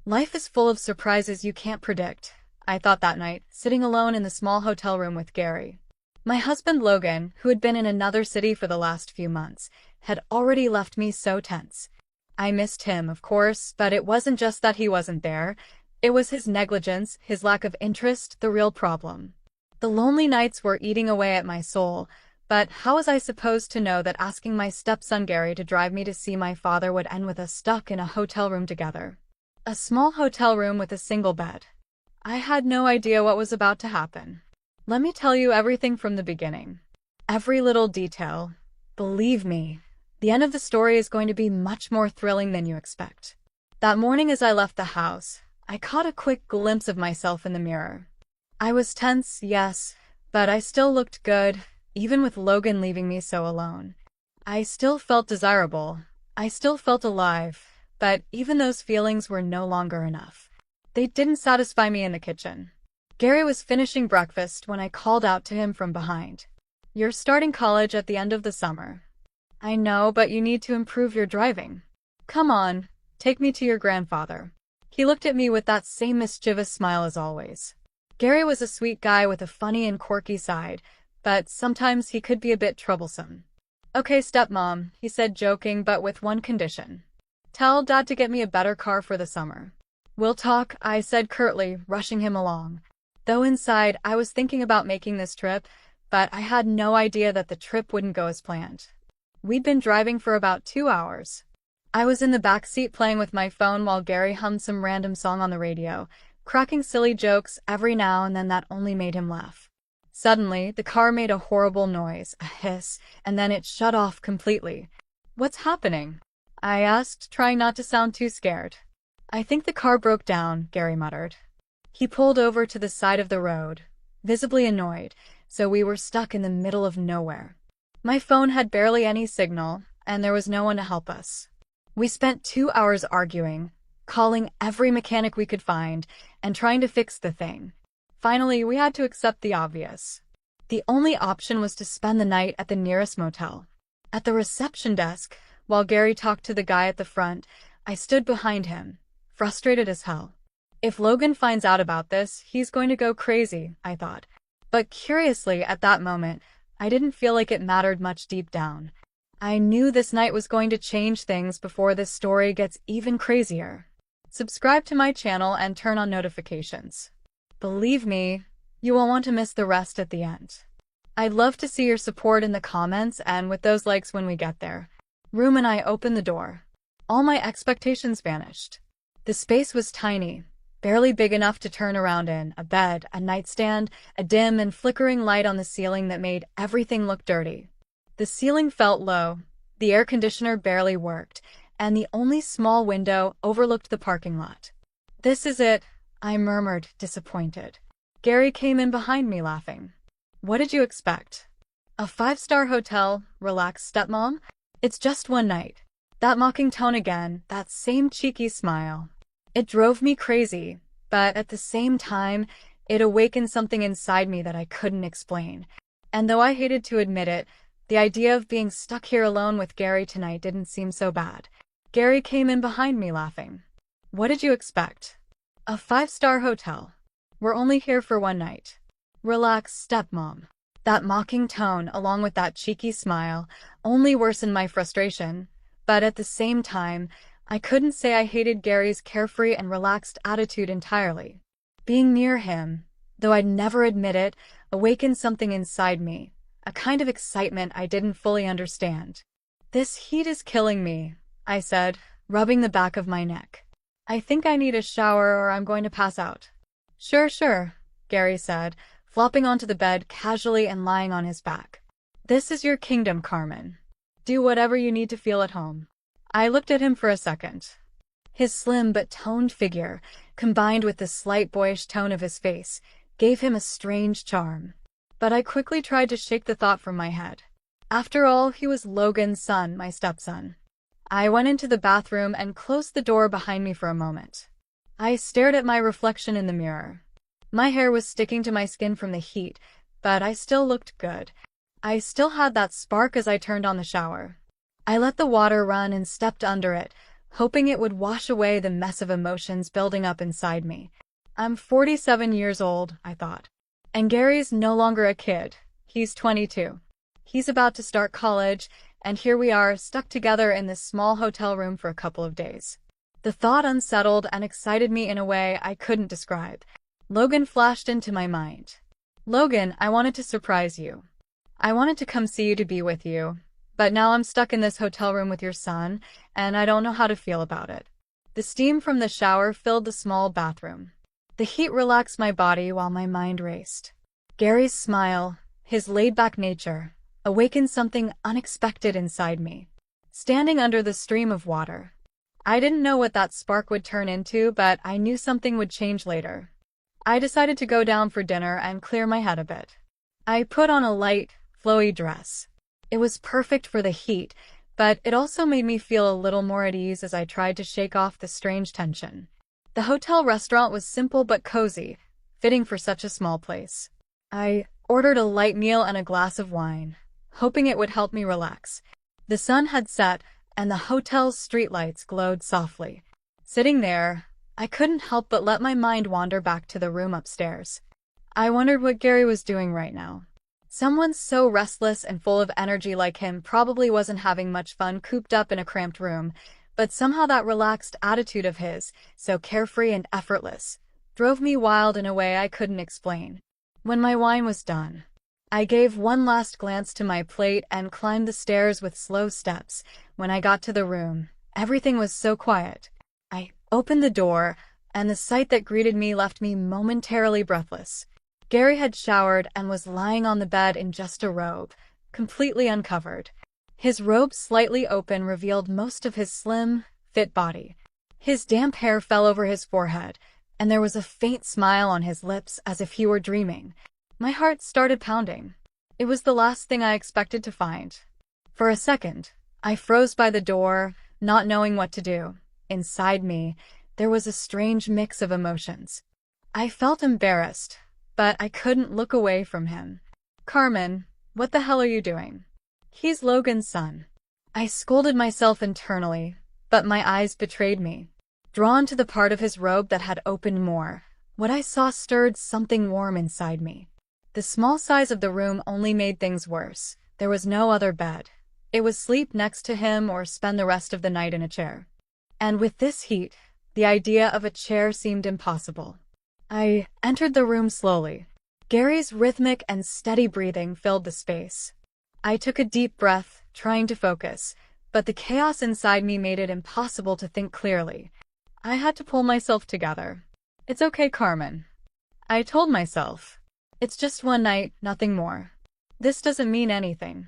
Life is full of surprises you can't predict, I thought that night, sitting alone in the small hotel room with Gary. My husband Logan, who had been in another city for the last few months, had already left me so tense. I missed him, of course, but it wasn't just that he wasn't there. It was his negligence, his lack of interest, the real problem. The lonely nights were eating away at my soul, but how was I supposed to know that asking my stepson Gary to drive me to see my father would end with us stuck in a hotel room together? A small hotel room with a single bed. I had no idea what was about to happen. Let me tell you everything from the beginning. Every little detail. Believe me, the end of the story is going to be much more thrilling than you expect. That morning as I left the house, I caught a quick glimpse of myself in the mirror. I was tense, yes, but I still looked good, even with Logan leaving me so alone. I still felt desirable. I still felt alive, but even those feelings were no longer enough. They didn't satisfy me in the kitchen. Gary was finishing breakfast when I called out to him from behind. "You're starting college at the end of the summer. I know, but you need to improve your driving. Come on, take me to your grandfather." He looked at me with that same mischievous smile as always. Gary was a sweet guy with a funny and quirky side, but sometimes he could be a bit troublesome. "Okay, stepmom," he said, joking, "but with one condition. Tell Dad to get me a better car for the summer." "We'll talk," I said curtly, rushing him along. Though inside, I was thinking about making this trip, but I had no idea that the trip wouldn't go as planned. We'd been driving for about 2 hours. I was in the back seat playing with my phone while Gary hummed some random song on the radio, cracking silly jokes every now and then that only made him laugh. Suddenly, the car made a horrible noise, a hiss, and then it shut off completely. "What's happening?" I asked, trying not to sound too scared. "I think the car broke down," Gary muttered. He pulled over to the side of the road, visibly annoyed, so we were stuck in the middle of nowhere. My phone had barely any signal, and there was no one to help us. We spent 2 hours arguing, calling every mechanic we could find, and trying to fix the thing. Finally, we had to accept the obvious. The only option was to spend the night at the nearest motel. At the reception desk, while Gary talked to the guy at the front, I stood behind him, frustrated as hell. If Logan finds out about this, he's going to go crazy, I thought. But curiously, at that moment, I didn't feel like it mattered much deep down. I knew this night was going to change things before this story gets even crazier. Subscribe to my channel and turn on notifications. Believe me, you won't want to miss the rest at the end. I'd love to see your support in the comments and with those likes when we get there. Room and I opened the door. All my expectations vanished. The space was tiny, barely big enough to turn around in, a bed, a nightstand, a dim and flickering light on the ceiling that made everything look dirty. The ceiling felt low, the air conditioner barely worked, and the only small window overlooked the parking lot. "This is it," I murmured, disappointed. Gary came in behind me laughing. "What did you expect? A 5-star hotel, relaxed stepmom? It's just one night." That mocking tone again, that same cheeky smile. It drove me crazy, but at the same time, it awakened something inside me that I couldn't explain. And though I hated to admit it, the idea of being stuck here alone with Gary tonight didn't seem so bad. Gary came in behind me laughing. "What did you expect? A 5-star hotel. We're only here for one night. Relax, stepmom." That mocking tone, along with that cheeky smile, only worsened my frustration, but at the same time, I couldn't say I hated Gary's carefree and relaxed attitude entirely. Being near him, though I'd never admit it, awakened something inside me, a kind of excitement I didn't fully understand. "This heat is killing me," I said, rubbing the back of my neck. "I think I need a shower or I'm going to pass out." Sure, Gary said, flopping onto the bed casually and lying on his back. "This is your kingdom, Carmen. Do whatever you need to feel at home." I looked at him for a second. His slim but toned figure, combined with the slight boyish tone of his face, gave him a strange charm. But I quickly tried to shake the thought from my head. After all, he was Logan's son, my stepson. I went into the bathroom and closed the door behind me for a moment. I stared at my reflection in the mirror. My hair was sticking to my skin from the heat, but I still looked good. I still had that spark as I turned on the shower. I let the water run and stepped under it, hoping it would wash away the mess of emotions building up inside me. I'm 47 years old, I thought. And Gary's no longer a kid. He's 22. He's about to start college, and here we are, stuck together in this small hotel room for a couple of days. The thought unsettled and excited me in a way I couldn't describe. Logan flashed into my mind. Logan, I wanted to surprise you. I wanted to come see you to be with you, but now I'm stuck in this hotel room with your son, and I don't know how to feel about it. The steam from the shower filled the small bathroom. The heat relaxed my body while my mind raced. Gary's smile, his laid-back nature, awakened something unexpected inside me. Standing under the stream of water. I didn't know what that spark would turn into, but I knew something would change later. I decided to go down for dinner and clear my head a bit. I put on a light, flowy dress. It was perfect for the heat, but it also made me feel a little more at ease as I tried to shake off the strange tension. The hotel restaurant was simple but cozy, fitting for such a small place. I ordered a light meal and a glass of wine, hoping it would help me relax. The sun had set, and the hotel's streetlights glowed softly. Sitting there, I couldn't help but let my mind wander back to the room upstairs. I wondered what Gary was doing right now. Someone so restless and full of energy like him probably wasn't having much fun cooped up in a cramped room, but somehow that relaxed attitude of his, so carefree and effortless, drove me wild in a way I couldn't explain. When my wine was done, I gave one last glance to my plate and climbed the stairs with slow steps. When I got to the room, everything was so quiet. I opened the door, and the sight that greeted me left me momentarily breathless. Gary had showered and was lying on the bed in just a robe, completely uncovered. His robe slightly open revealed most of his slim, fit body. His damp hair fell over his forehead, and there was a faint smile on his lips as if he were dreaming. My heart started pounding. It was the last thing I expected to find. For a second, I froze by the door, not knowing what to do. Inside me, there was a strange mix of emotions. I felt embarrassed, but I couldn't look away from him. Carmen, what the hell are you doing? He's Logan's son. I scolded myself internally, but my eyes betrayed me. Drawn to the part of his robe that had opened more, what I saw stirred something warm inside me. The small size of the room only made things worse. There was no other bed. It was sleep next to him or spend the rest of the night in a chair. And with this heat, the idea of a chair seemed impossible. I entered the room slowly. Gary's rhythmic and steady breathing filled the space. I took a deep breath, trying to focus, but the chaos inside me made it impossible to think clearly. I had to pull myself together. It's okay, Carmen, I told myself. It's just one night, nothing more. This doesn't mean anything.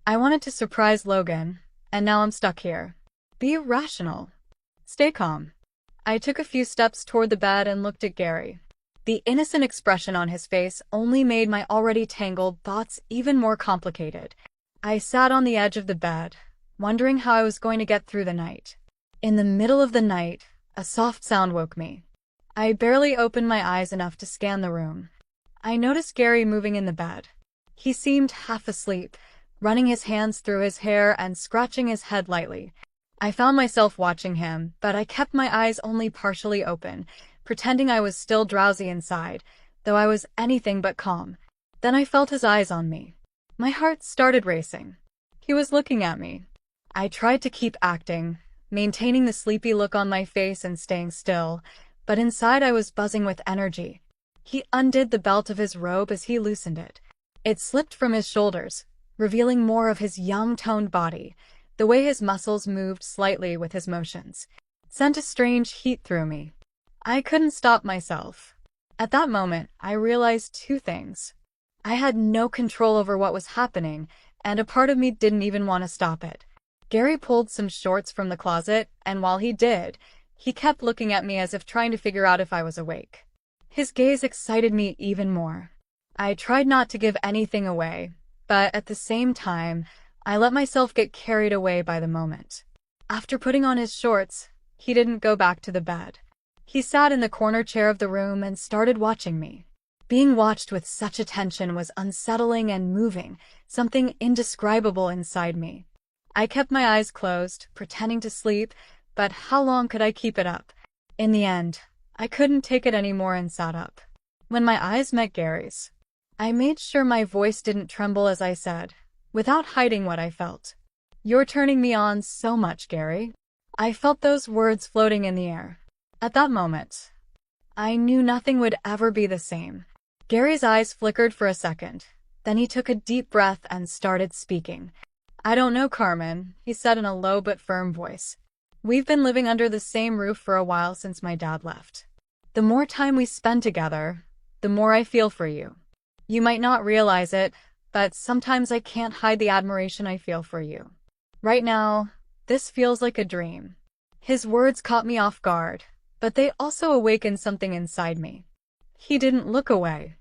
I wanted to surprise Logan, and now I'm stuck here. Be rational. Stay calm. I took a few steps toward the bed and looked at Gary. The innocent expression on his face only made my already tangled thoughts even more complicated. I sat on the edge of the bed, wondering how I was going to get through the night. In the middle of the night, a soft sound woke me. I barely opened my eyes enough to scan the room. I noticed Gary moving in the bed. He seemed half asleep, running his hands through his hair and scratching his head lightly. I found myself watching him, but I kept my eyes only partially open, pretending I was still drowsy inside, though I was anything but calm. Then I felt his eyes on me. My heart started racing. He was looking at me. I tried to keep acting, maintaining the sleepy look on my face and staying still, but inside I was buzzing with energy. He undid the belt of his robe as he loosened it. It slipped from his shoulders, revealing more of his young, toned body. The way his muscles moved slightly with his motions sent a strange heat through me. I couldn't stop myself. At that moment, I realized two things. I had no control over what was happening, and a part of me didn't even want to stop it. Gary pulled some shorts from the closet, and while he did, he kept looking at me as if trying to figure out if I was awake. His gaze excited me even more. I tried not to give anything away, but at the same time, I let myself get carried away by the moment. After putting on his shorts, he didn't go back to the bed. He sat in the corner chair of the room and started watching me. Being watched with such attention was unsettling and moving, something indescribable inside me. I kept my eyes closed, pretending to sleep, but how long could I keep it up? In the end, I couldn't take it anymore and sat up. When my eyes met Gary's, I made sure my voice didn't tremble as I said, without hiding what I felt. "You're turning me on so much, Gary." I felt those words floating in the air. At that moment, I knew nothing would ever be the same. Gary's eyes flickered for a second. Then he took a deep breath and started speaking. "I don't know, Carmen," he said in a low but firm voice. "We've been living under the same roof for a while since my dad left. The more time we spend together, the more I feel for you. You might not realize it, but sometimes I can't hide the admiration I feel for you. Right now, this feels like a dream." His words caught me off guard, but they also awakened something inside me. He didn't look away.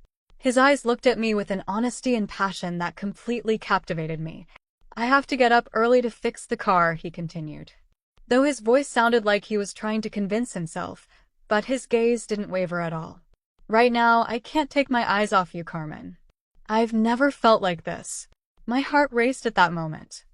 His eyes looked at me with an honesty and passion that completely captivated me. "I have to get up early to fix the car," he continued. Though his voice sounded like he was trying to convince himself, but his gaze didn't waver at all. "Right now, I can't take my eyes off you, Carmen. I've never felt like this." My heart raced at that moment.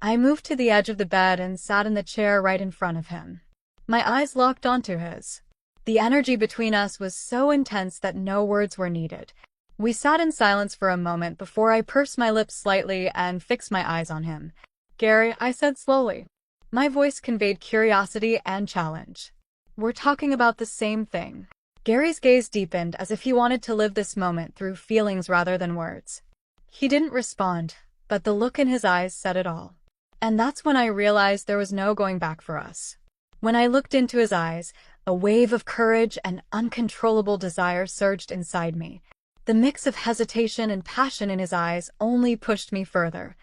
I moved to the edge of the bed and sat in the chair right in front of him. My eyes locked onto his. The energy between us was so intense that no words were needed. We sat in silence for a moment before I pursed my lips slightly and fixed my eyes on him. "Gary," I said slowly. My voice conveyed curiosity and challenge. "We're talking about the same thing." Gary's gaze deepened as if he wanted to live this moment through feelings rather than words. He didn't respond, but the look in his eyes said it all. And that's when I realized there was no going back for us. When I looked into his eyes, a wave of courage and uncontrollable desire surged inside me. The mix of hesitation and passion in his eyes only pushed me further.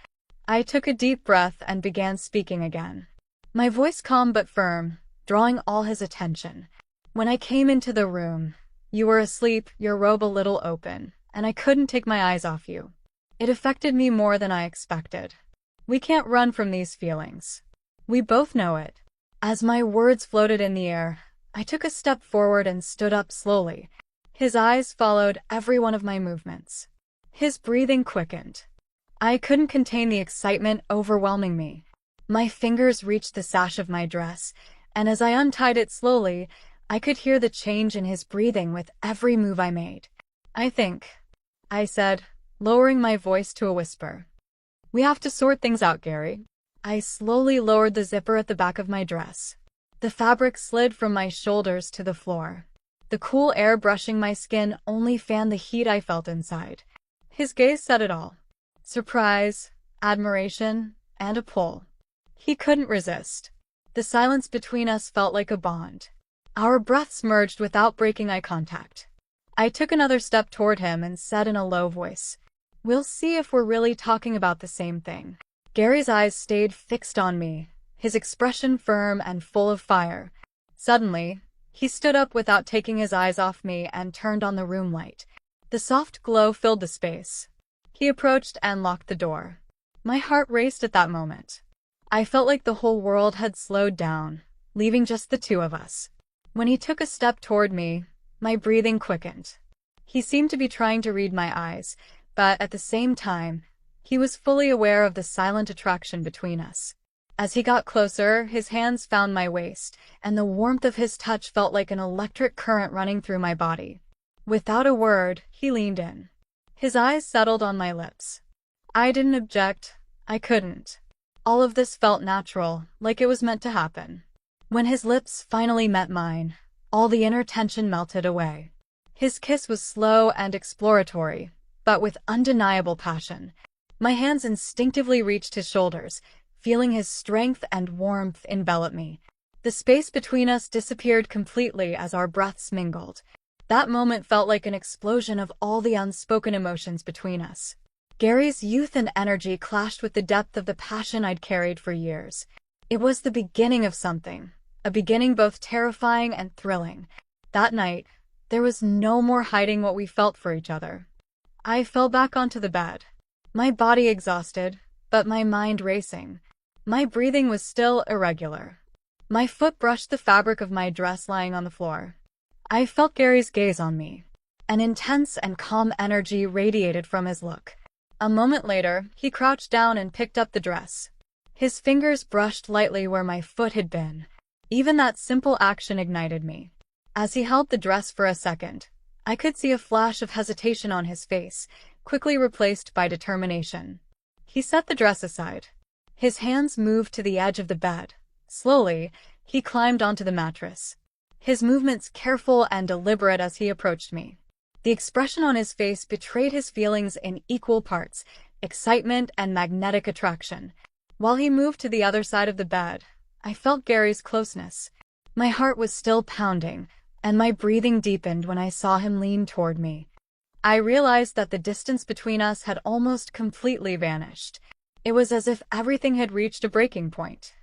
I took a deep breath and began speaking again. My voice calm but firm, drawing all his attention. "When I came into the room, you were asleep, your robe a little open, and I couldn't take my eyes off you. It affected me more than I expected. We can't run from these feelings. We both know it." As my words floated in the air, I took a step forward and stood up slowly. His eyes followed every one of my movements. His breathing quickened. I couldn't contain the excitement overwhelming me. My fingers reached the sash of my dress, and as I untied it slowly, I could hear the change in his breathing with every move I made. "I think," I said, lowering my voice to a whisper, "we have to sort things out, Gary." I slowly lowered the zipper at the back of my dress. The fabric slid from my shoulders to the floor. The cool air brushing my skin only fanned the heat I felt inside. His gaze said it all. Surprise, admiration, and a pull. He couldn't resist. The silence between us felt like a bond. Our breaths merged without breaking eye contact. I took another step toward him and said in a low voice, "We'll see if we're really talking about the same thing." Gary's eyes stayed fixed on me, his expression firm and full of fire. Suddenly, he stood up without taking his eyes off me and turned on the room light. The soft glow filled the space. He approached and locked the door. My heart raced at that moment. I felt like the whole world had slowed down, leaving just the two of us. When he took a step toward me, my breathing quickened. He seemed to be trying to read my eyes, but at the same time, he was fully aware of the silent attraction between us. As he got closer, his hands found my waist, and the warmth of his touch felt like an electric current running through my body. Without a word, he leaned in. His eyes settled on my lips. I didn't object. I couldn't. All of this felt natural, like it was meant to happen. When his lips finally met mine, all the inner tension melted away. His kiss was slow and exploratory, but with undeniable passion. My hands instinctively reached his shoulders, feeling his strength and warmth envelop me. The space between us disappeared completely as our breaths mingled. That moment felt like an explosion of all the unspoken emotions between us. Gary's youth and energy clashed with the depth of the passion I'd carried for years. It was the beginning of something, a beginning both terrifying and thrilling. That night, there was no more hiding what we felt for each other. I fell back onto the bed, my body exhausted, but my mind racing. My breathing was still irregular. My foot brushed the fabric of my dress lying on the floor. I felt Gary's gaze on me. An intense and calm energy radiated from his look. A moment later, he crouched down and picked up the dress. His fingers brushed lightly where my foot had been. Even that simple action ignited me. As he held the dress for a second, I could see a flash of hesitation on his face, quickly replaced by determination. He set the dress aside. His hands moved to the edge of the bed. Slowly, he climbed onto the mattress. His movements careful and deliberate as he approached me. The expression on his face betrayed his feelings in equal parts, excitement and magnetic attraction. While he moved to the other side of the bed, I felt Gary's closeness. My heart was still pounding, and my breathing deepened when I saw him lean toward me. I realized that the distance between us had almost completely vanished. It was as if everything had reached a breaking point.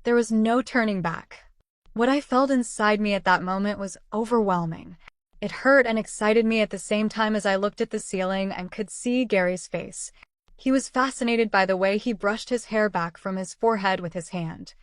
There was no turning back. What I felt inside me at that moment was overwhelming. It hurt and excited me at the same time as I looked at the ceiling and could see Gary's face. He was fascinated by the way he brushed his hair back from his forehead with his hand.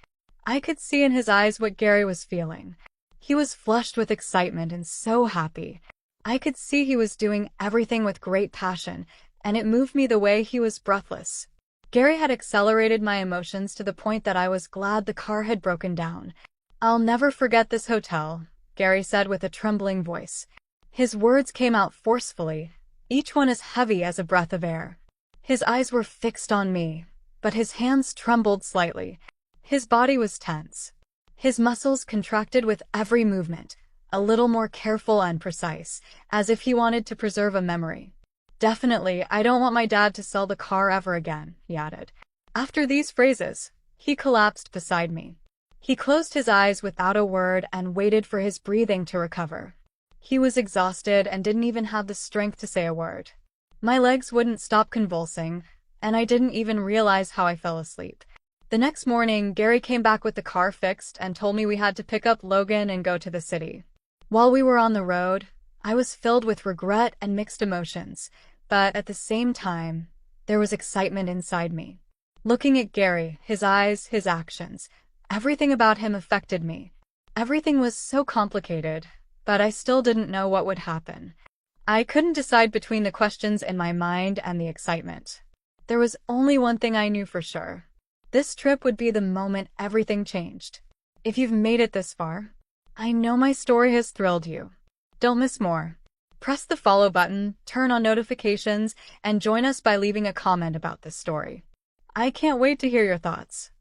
I could see in his eyes what Gary was feeling. He was flushed with excitement and so happy. I could see he was doing everything with great passion, and it moved me the way he was breathless. Gary had accelerated my emotions to the point that I was glad the car had broken down. "I'll never forget this hotel," Gary said with a trembling voice. His words came out forcefully, each one as heavy as a breath of air. His eyes were fixed on me, but his hands trembled slightly. His body was tense. His muscles contracted with every movement, a little more careful and precise, as if he wanted to preserve a memory. "Definitely, I don't want my dad to sell the car ever again," he added. After these phrases, he collapsed beside me. He closed his eyes without a word and waited for his breathing to recover. He was exhausted and didn't even have the strength to say a word. My legs wouldn't stop convulsing, and I didn't even realize how I fell asleep. The next morning, Gary came back with the car fixed and told me we had to pick up Logan and go to the city. While we were on the road, I was filled with regret and mixed emotions, but at the same time, there was excitement inside me. Looking at Gary, his eyes, his actions, everything about him affected me. Everything was so complicated, but I still didn't know what would happen. I couldn't decide between the questions in my mind and the excitement. There was only one thing I knew for sure. This trip would be the moment everything changed. If you've made it this far, I know my story has thrilled you. Don't miss more. Press the follow button, turn on notifications, and join us by leaving a comment about this story. I can't wait to hear your thoughts.